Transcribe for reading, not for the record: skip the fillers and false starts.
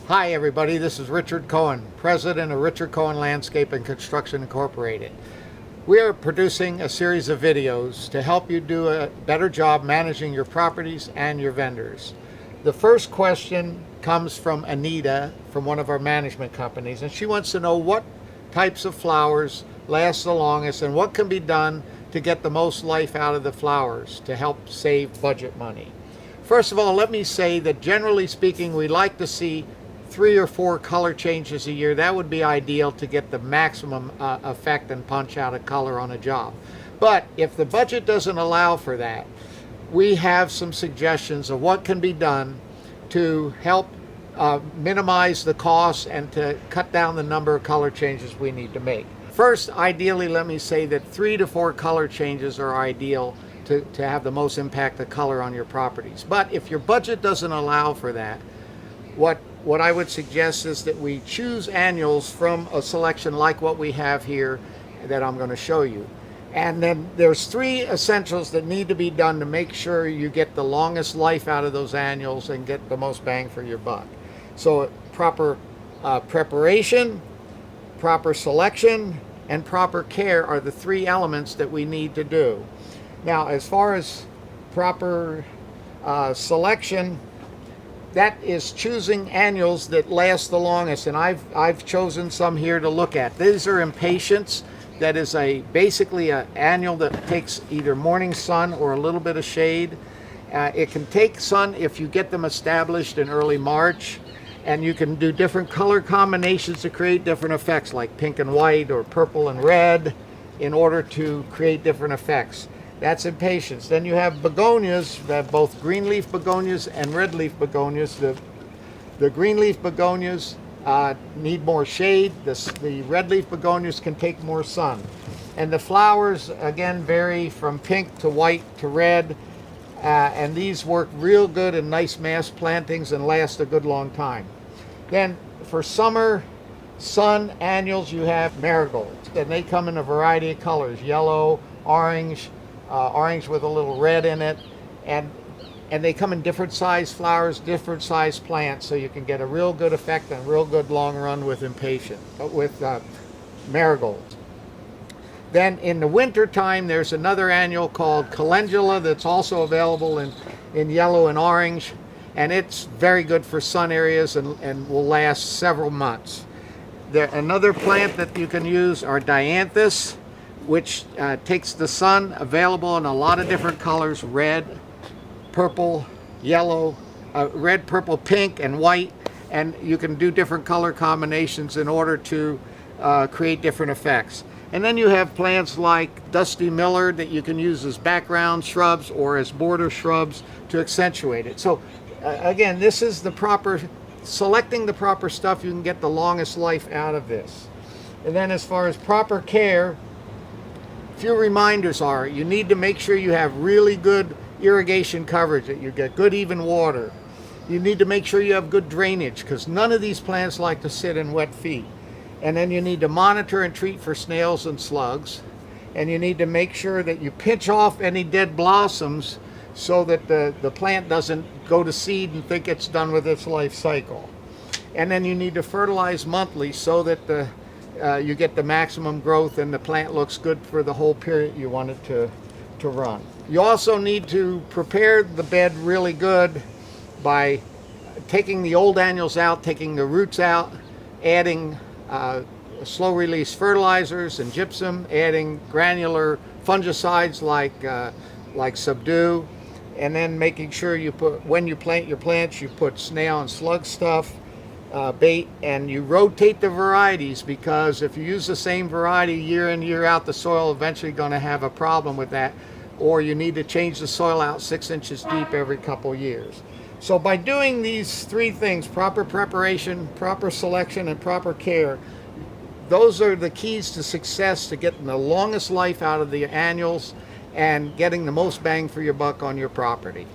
Hi everybody, this is Richard Cohen, President of Richard Cohen Landscape Construction Incorporated. We are producing a series of videos to help you do a better job managing your properties and your vendors. The first question comes from Anita from one of our management companies, and she wants to know what types of flowers last the longest and what can be done to get the most life out of the flowers to help save budget money. First of all, let me say that generally speaking, we like to see 3 or 4 color changes a year. That would be ideal to get the maximum effect and punch out of color on a job. But if the budget doesn't allow for that, we have some suggestions of what can be done to help minimize the costs and to cut down the number of color changes we need to make. First, ideally, let me say that 3 to 4 color changes are ideal to have the most impact of color on your properties. But if your budget doesn't allow for that, what I would suggest is that we choose annuals from a selection like what we have here that I'm going to show you. And then there's 3 essentials that need to be done to make sure you get the longest life out of those annuals and get the most bang for your buck. So proper preparation, proper selection, and proper care are the 3 elements that we need to do. Now, as far as proper selection, that is choosing annuals that last the longest, and I've chosen some here to look at. These are impatiens. That is basically an annual that takes either morning sun or a little bit of shade. It can take sun if you get them established in early March, and you can do different color combinations to create different effects, like pink and white or purple and red, in order to create different effects. That's impatiens. Then you have begonias. We have both green leaf begonias and red leaf begonias. The green leaf begonias need more shade. The red leaf begonias can take more sun. And the flowers, again, vary from pink to white to red. And these work real good in nice mass plantings and last a good long time. Then for summer sun annuals, you have marigolds. And they come in a variety of colors: yellow, orange, orange with a little red in it, and they come in different size flowers, different size plants, so you can get a real good effect and a real good long run with marigolds. Then in the winter time, there's another annual called calendula that's also available in yellow and orange, and it's very good for sun areas and will last several months. Another plant that you can use are dianthus, which takes the sun, available in a lot of different colors: red, purple, yellow, red, purple, pink, and white. And you can do different color combinations in order to create different effects. And then you have plants like dusty miller that you can use as background shrubs or as border shrubs to accentuate it. So again, this is selecting the proper stuff. You can get the longest life out of this. And then as far as proper care, few reminders are: you need to make sure you have really good irrigation coverage, that you get good even water. You need to make sure you have good drainage, because none of these plants like to sit in wet feet. And then you need to monitor and treat for snails and slugs. And you need to make sure that you pinch off any dead blossoms so that the plant doesn't go to seed and think it's done with its life cycle. And then you need to fertilize monthly so that you get the maximum growth and the plant looks good for the whole period you want it to run. You also need to prepare the bed really good by taking the old annuals out, taking the roots out, adding slow release fertilizers and gypsum, adding granular fungicides like Subdue, and then making sure when you plant your plants, you put snail and slug stuff, bait, and you rotate the varieties, because if you use the same variety year in, year out, the soil eventually going to have a problem with that, or you need to change the soil out 6 inches deep every couple years. So by doing these 3 things, proper preparation, proper selection, and proper care, those are the keys to success to getting the longest life out of the annuals and getting the most bang for your buck on your property.